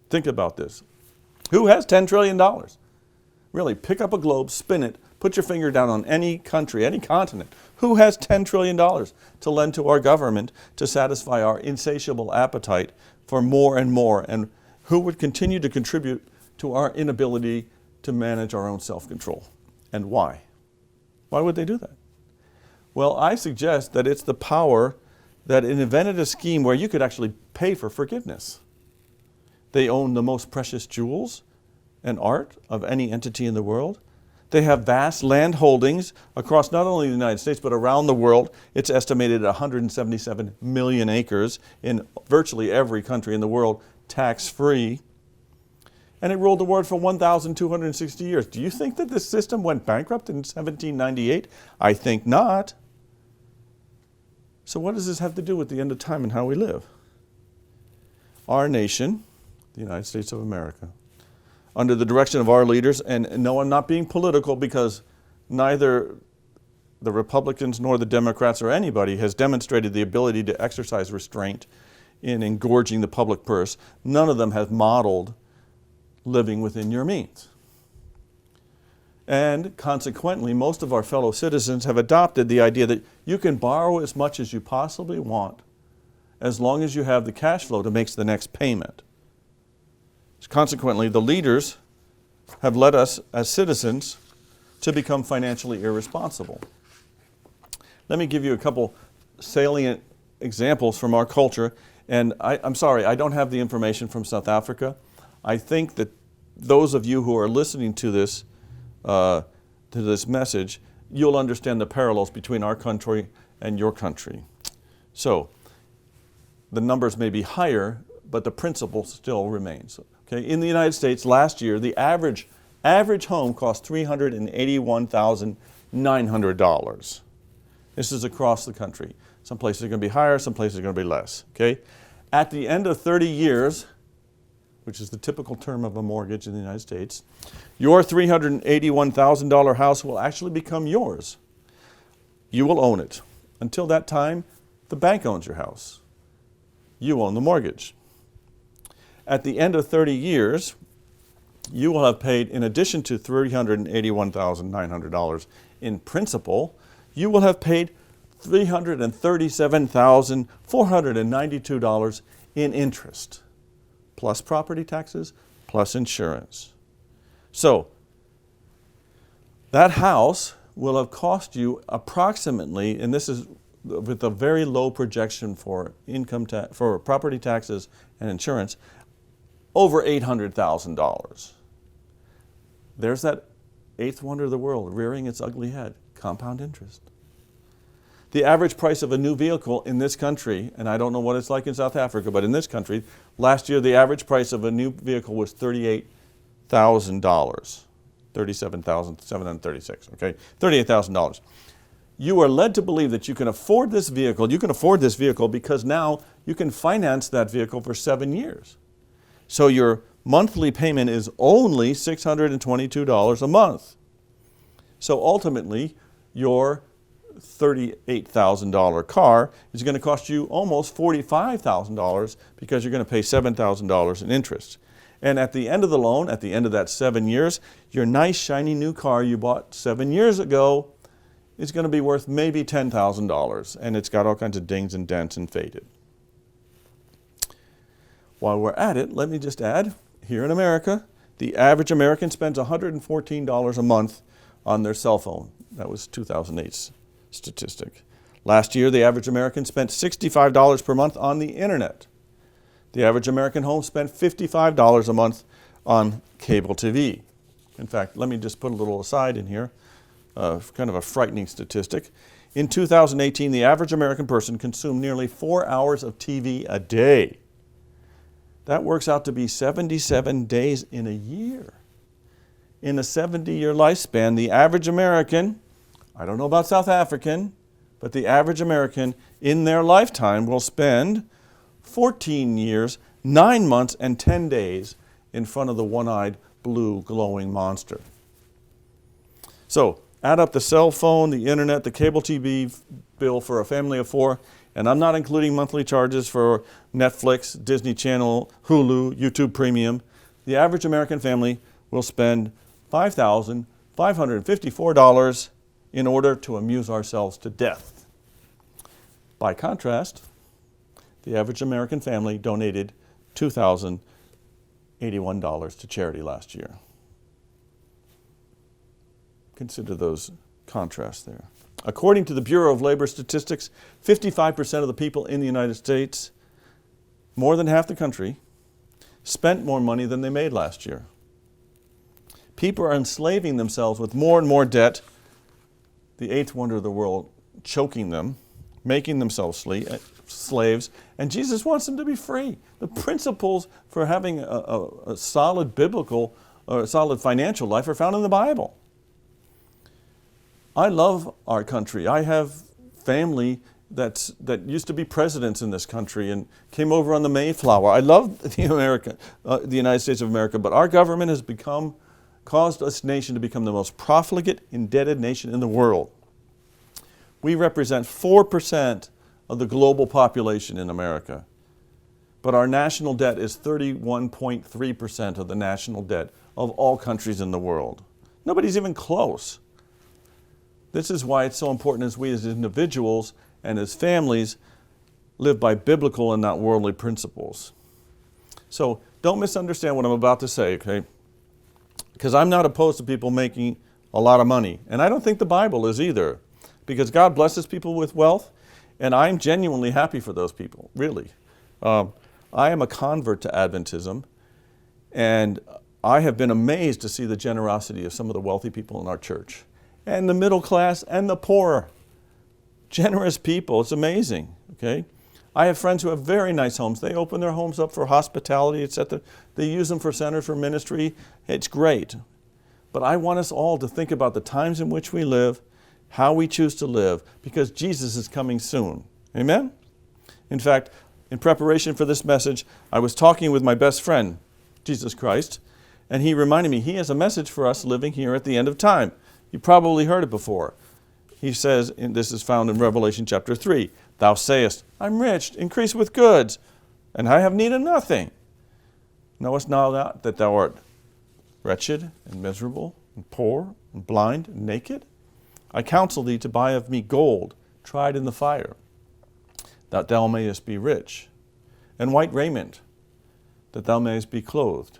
Think about this. Who has $10 trillion? Really, pick up a globe, spin it, put your finger down on any country, any continent. Who has $10 trillion to lend to our government to satisfy our insatiable appetite for more and more? And who would continue to contribute to our inability to manage our own self-control? And why? Why would they do that? Well, I suggest that it's the power that invented a scheme where you could actually pay for forgiveness. They own the most precious jewels and art of any entity in the world. They have vast land holdings across not only the United States, but around the world. It's estimated at 177 million acres in virtually every country in the world, tax-free. And it ruled the world for 1,260 years. Do you think that this system went bankrupt in 1798? I think not. So what does this have to do with the end of time and how we live? Our nation, the United States of America, under the direction of our leaders, and no, I'm not being political because neither the Republicans nor the Democrats or anybody has demonstrated the ability to exercise restraint in engorging the public purse. None of them have modeled living within your means. And consequently, most of our fellow citizens have adopted the idea that you can borrow as much as you possibly want as long as you have the cash flow to make the next payment. Consequently, the leaders have led us as citizens to become financially irresponsible. Let me give you a couple salient examples from our culture. And I'm sorry, I don't have the information from South Africa. I think that those of you who are listening to this message, you'll understand the parallels between our country and your country. So, the numbers may be higher, but the principle still remains. Okay, in the United States last year, the average home cost $381,900. This is across the country. Some places are going to be higher, some places are going to be less. Okay? At the end of 30 years, which is the typical term of a mortgage in the United States, your $381,000 house will actually become yours. You will own it. Until that time, the bank owns your house. You own the mortgage. At the end of 30 years, you will have paid, in addition to $381,900 in principal, you will have paid $337,492 in interest, plus property taxes, plus insurance. So, that house will have cost you approximately, and this is with a very low projection for for property taxes and insurance, over $800,000. There's that eighth wonder of the world rearing its ugly head, compound interest. The average price of a new vehicle in this country, and I don't know what it's like in South Africa, but in this country, last year the average price of a new vehicle was $38,000. $37,736, okay? $38,000. You are led to believe that you can afford this vehicle. You can afford this vehicle because now you can finance that vehicle for 7 years. So your monthly payment is only $622 a month. So ultimately, your $38,000 car is going to cost you almost $45,000 because you're going to pay $7,000 in interest. And at the end of the loan, at the end of that 7 years, your nice shiny new car you bought 7 years ago is going to be worth maybe $10,000, and it's got all kinds of dings and dents and faded. While we're at it, let me just add, here in America, the average American spends $114 a month on their cell phone. That was 2008's statistic. Last year, the average American spent $65 per month on the internet. The average American home spent $55 a month on cable TV. In fact, let me just put a little aside in here, kind of a frightening statistic. In 2018, the average American person consumed nearly 4 hours of TV a day. That works out to be 77 days in a year. In a 70-year lifespan, the average American, I don't know about South African, but the average American in their lifetime will spend 14 years, 9 months, and 10 days in front of the one-eyed, blue, glowing monster. So, add up the cell phone, the internet, the cable TV bill for a family of 4, and I'm not including monthly charges for Netflix, Disney Channel, Hulu, YouTube Premium. The average American family will spend $5,554 in order to amuse ourselves to death. By contrast, the average American family donated $2,081 to charity last year. Consider those contrasts there. According to the Bureau of Labor Statistics, 55% of the people in the United States, more than half the country, spent more money than they made last year. People are enslaving themselves with more and more debt, the eighth wonder of the world choking them, making themselves slaves, and Jesus wants them to be free. The principles for having a solid biblical or a solid financial life are found in the Bible. I love our country. I have family that used to be presidents in this country and came over on the Mayflower. I love the United States of America, but our government has caused this nation to become the most profligate, indebted nation in the world. We represent 4% of the global population in America, but our national debt is 31.3% of the national debt of all countries in the world. Nobody's even close. This is why it's so important as we as individuals and as families live by biblical and not worldly principles. So don't misunderstand what I'm about to say, okay? Because I'm not opposed to people making a lot of money. And I don't think the Bible is either. Because God blesses people with wealth, and I'm genuinely happy for those people, really. I am a convert to Adventism, and I have been amazed to see the generosity of some of the wealthy people in our church. And the middle class and the poor. Generous people. It's amazing. Okay? I have friends who have very nice homes. They open their homes up for hospitality, etc. They use them for centers for ministry. It's great. But I want us all to think about the times in which we live how we choose to live, because Jesus is coming soon. Amen? In fact, in preparation for this message, I was talking with my best friend, Jesus Christ, and he reminded me he has a message for us living here at the end of time. You probably heard it before. He says, and this is found in Revelation chapter 3, "Thou sayest, I'm rich, increase with goods, and I have need of nothing. Knowest not that thou art wretched and miserable and poor and blind and naked? I counsel thee to buy of me gold tried in the fire, that thou mayest be rich, and white raiment, that thou mayest be clothed,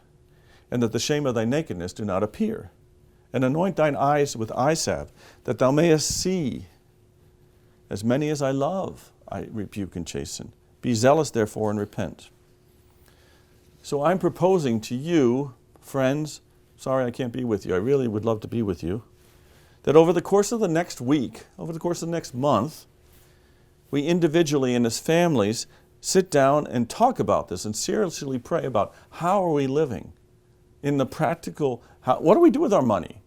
and that the shame of thy nakedness do not appear. And anoint thine eyes with eye salve, that thou mayest see. As many as I love, I rebuke and chasten. Be zealous, therefore, and repent." So I'm proposing to you, friends, sorry I can't be with you, I really would love to be with you, that over the course of the next week, over the course of the next month, we individually and as families sit down and talk about this and seriously pray about how are we living in the practical, what do we do with our money?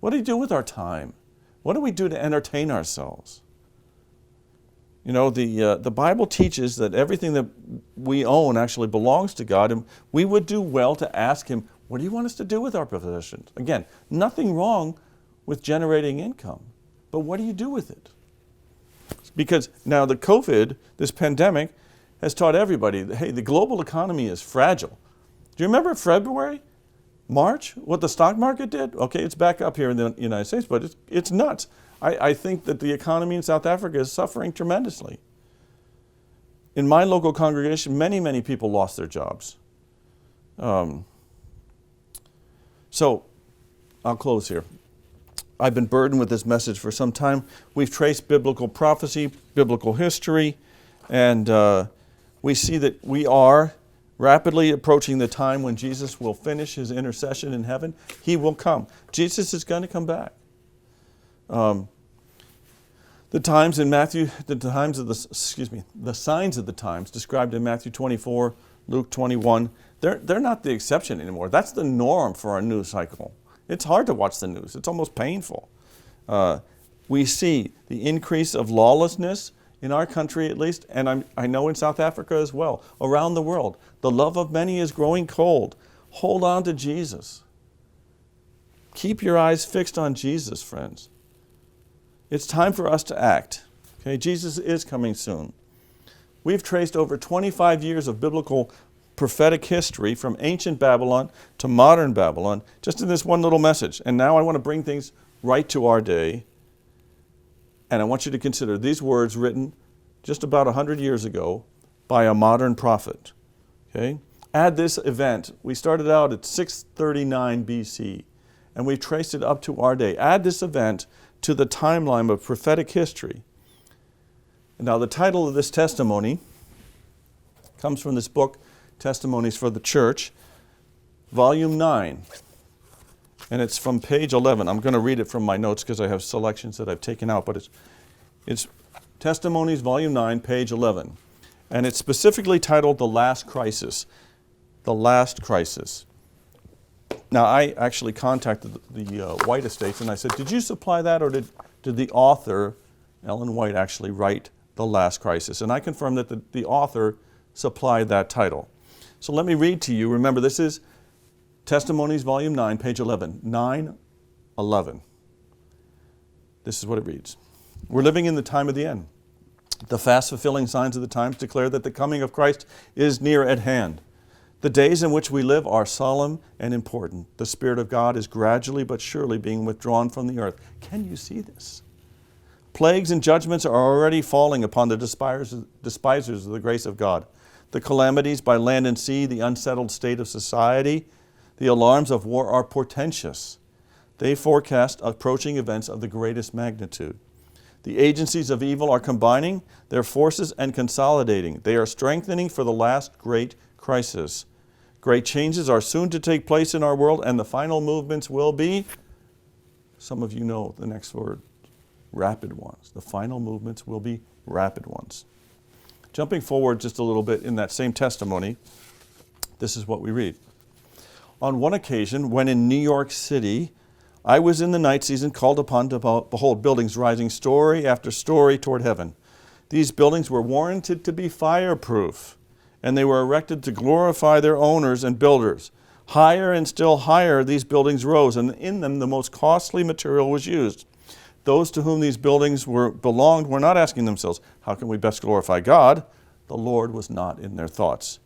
What do we do with our time? What do we do to entertain ourselves? You know, the Bible teaches that everything that we own actually belongs to God, and we would do well to ask Him, what do you want us to do with our possessions? Again, nothing wrong with generating income, but what do you do with it? Because now the COVID, this pandemic, has taught everybody that, hey, the global economy is fragile. Do you remember February, March, what the stock market did? Okay, it's back up here in the United States, but it's nuts. I think that the economy in South Africa is suffering tremendously. In my local congregation, many people lost their jobs. So I'll close here. I've been burdened with this message for some time. We've traced biblical prophecy, biblical history, and we see that we are rapidly approaching the time when Jesus will finish His intercession in heaven. He will come. Jesus is going to come back. The signs of the times described in Matthew 24, Luke 21, they're not the exception anymore. That's the norm for our news cycle. It's hard to watch the news. It's almost painful. We see the increase of lawlessness in our country at least, and I know in South Africa as well, around the world. The love of many is growing cold. Hold on to Jesus. Keep your eyes fixed on Jesus, friends. It's time for us to act. Okay, Jesus is coming soon. We've traced over 25 years of biblical prophetic history from ancient Babylon to modern Babylon, just in this one little message. And now I want to bring things right to our day. And I want you to consider these words written just about 100 years ago by a modern prophet. Okay? Add this event. We started out at 639 BC, and we've traced it up to our day. Add this event to the timeline of prophetic history. And now the title of this testimony comes from this book, Testimonies for the Church, Volume 9. And it's from page 11. I'm going to read it from my notes because I have selections that I've taken out, but it's Testimonies, Volume 9, page 11. And it's specifically titled The Last Crisis. The Last Crisis. Now, I actually contacted the White Estates and I said, did you supply that, or did the author, Ellen White, actually write The Last Crisis? And I confirmed that the author supplied that title. So let me read to you. Remember, this is Testimonies, Volume 9, page 11. 9:11. This is what it reads. We're living in the time of the end. The fast-fulfilling signs of the times declare that the coming of Christ is near at hand. The days in which we live are solemn and important. The Spirit of God is gradually but surely being withdrawn from the earth. Can you see this? Plagues and judgments are already falling upon the despisers of the grace of God. The calamities by land and sea, the unsettled state of society, the alarms of war are portentous. They forecast approaching events of the greatest magnitude. The agencies of evil are combining their forces and consolidating. They are strengthening for the last great crisis. Great changes are soon to take place in our world, and the final movements will be, some of you know the next word, rapid ones. The final movements will be rapid ones. Jumping forward just a little bit in that same testimony, this is what we read. On one occasion, when in New York City, I was in the night season called upon to behold buildings rising story after story toward heaven. These buildings were warranted to be fireproof, and they were erected to glorify their owners and builders. Higher and still higher these buildings rose, and in them the most costly material was used. Those to whom these buildings belonged were not asking themselves, how can we best glorify God? The Lord was not in their thoughts.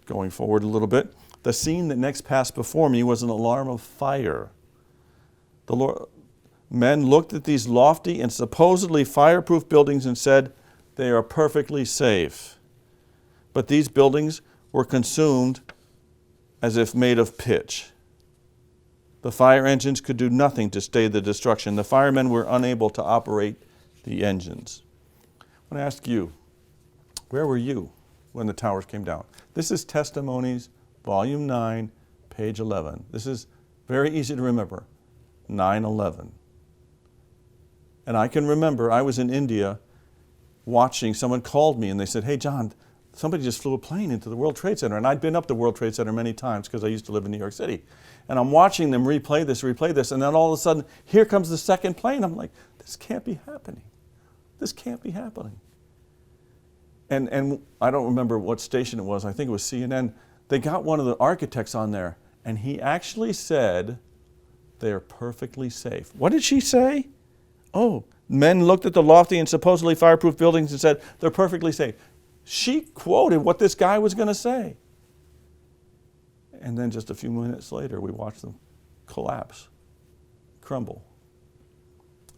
Going forward a little bit, the scene that next passed before me was an alarm of fire. Men looked at these lofty and supposedly fireproof buildings and said, they are perfectly safe. But these buildings were consumed as if made of pitch. The fire engines could do nothing to stay the destruction. The firemen were unable to operate the engines. I want to ask you, where were you when the towers came down? This is Testimonies, Volume 9, page 11. This is very easy to remember, 9/11. And I can remember I was in India watching, someone called me and they said, hey John, somebody just flew a plane into the World Trade Center. And I'd been up the World Trade Center many times because I used to live in New York City. And I'm watching them replay this, and then all of a sudden, here comes the second plane. I'm like, this can't be happening. This can't be happening. And I don't remember what station it was. I think it was CNN. They got one of the architects on there, and he actually said, they're perfectly safe. What did she say? Oh, men looked at the lofty and supposedly fireproof buildings and said, they're perfectly safe. She quoted what this guy was going to say. And then just a few minutes later, we watched them collapse, crumble.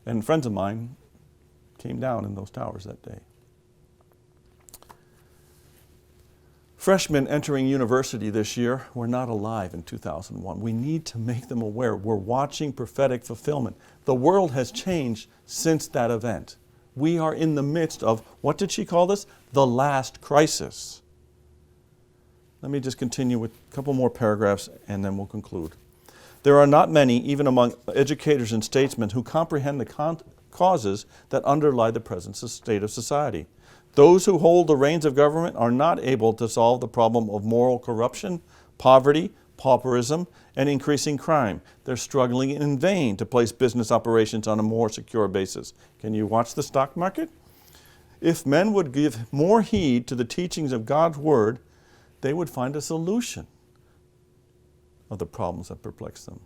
And friends of mine came down in those towers that day. Freshmen entering university this year were not alive in 2001. We need to make them aware. We're watching prophetic fulfillment. The world has changed since that event. We are in the midst of, what did she call this? The last crisis. Let me just continue with a couple more paragraphs and then we'll conclude. There are not many, even among educators and statesmen, who comprehend the causes that underlie the present state of society. Those who hold the reins of government are not able to solve the problem of moral corruption, poverty, pauperism, and increasing crime. They're struggling in vain to place business operations on a more secure basis. Can you watch the stock market? If men would give more heed to the teachings of God's Word, they would find a solution of the problems that perplex them.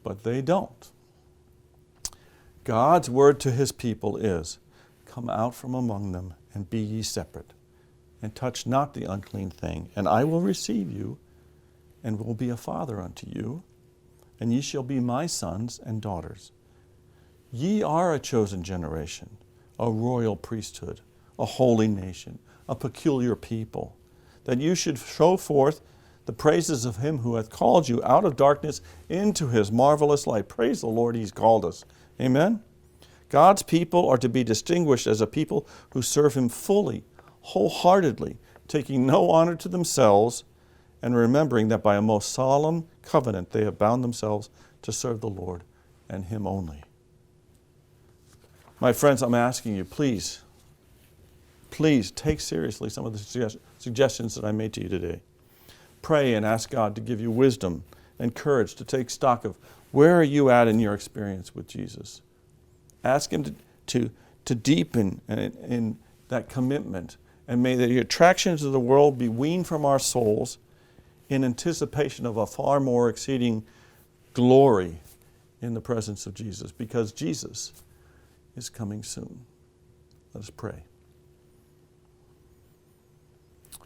But they don't. God's word to his people is, come out from among them and be ye separate, and touch not the unclean thing, and I will receive you, and will be a father unto you, and ye shall be my sons and daughters. Ye are a chosen generation, a royal priesthood, a holy nation, a peculiar people, that you should show forth the praises of him who hath called you out of darkness into his marvelous light. Praise the Lord, he's called us. Amen? God's people are to be distinguished as a people who serve him fully, wholeheartedly, taking no honor to themselves, and remembering that by a most solemn covenant they have bound themselves to serve the Lord and him only. My friends, I'm asking you, please take seriously some of the suggestions that I made to you today. Pray and ask God to give you wisdom and courage to take stock of where are you at in your experience with Jesus. Ask him to deepen in that commitment, and may the attractions of the world be weaned from our souls in anticipation of a far more exceeding glory in the presence of Jesus, because Jesus is coming soon. Let us pray.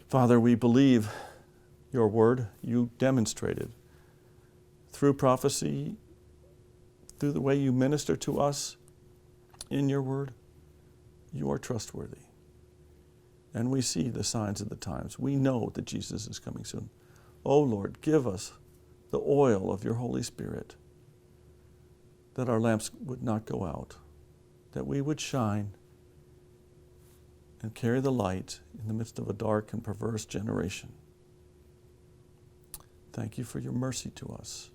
Father, we believe your word. You demonstrated through prophecy, through the way you minister to us in your word. You are trustworthy. And we see the signs of the times. We know that Jesus is coming soon. Oh Lord, give us the oil of your Holy Spirit, that our lamps would not go out, that we would shine and carry the light in the midst of a dark and perverse generation. Thank you for your mercy to us.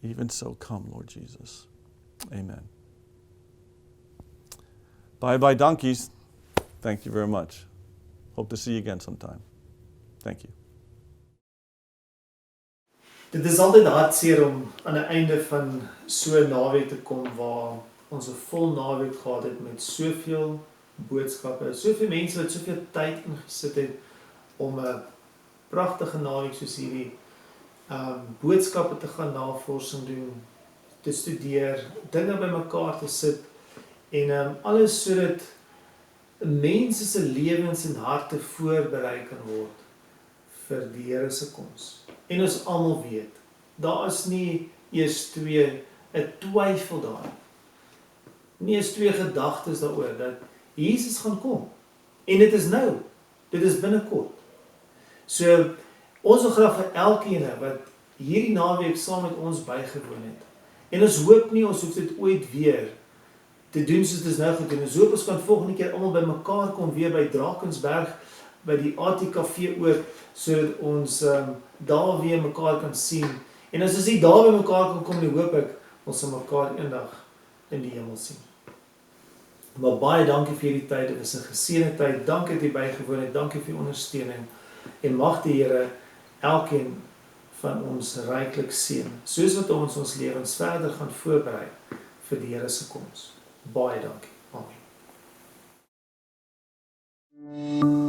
Even so, come, Lord Jesus. Amen. Bye-bye, donkeys. Thank you very much. Hope to see you again sometime. Thank you. Dit is altyd hartseer om aan die einde van so 'n naweek te kom waar ons 'n vol naweek gehad het met soveel boodskappe, soveel mense wat soveel tyd ingesit het om 'n pragtige naweek soos hierdie boodskappe te gaan navorsing doen, te studeer, dinge bymekaar te sit en alles sodat mense se lewens en harte voorberei kan word vir die Here se koms. En ons almal weet, daar is nie eers 'n twyfel daar. Nie eens 2 gedagtes daaroor dat Jesus gaan kom. En dit is nou. Dit is binnekort. So ons wil graag vir elkeen wat hierdie naweek saam met ons bygewoon het. En ons hoop nie ons hoef dit ooit weer te doen soos dit is nou gedoen. Ons hoop ons kan volgende keer almal bymekaar kom weer by Drakensberg by die ATKV ook sodat ons daar weer mekaar kan sien. En as ons nie daar by mekaar kan kom nie, hoop ek ons sal mekaar eendag in die hemel sien. Maar baie dankie vir hierdie tyd. Dit is 'n geseënde tyd. Dankie dat jy bygewoon het. Dankie vir die ondersteuning. En mag die Here elkeen van ons ryklik seën, soos wat ons lewens verder gaan voorberei vir die Here se koms. Baie dankie. Amen.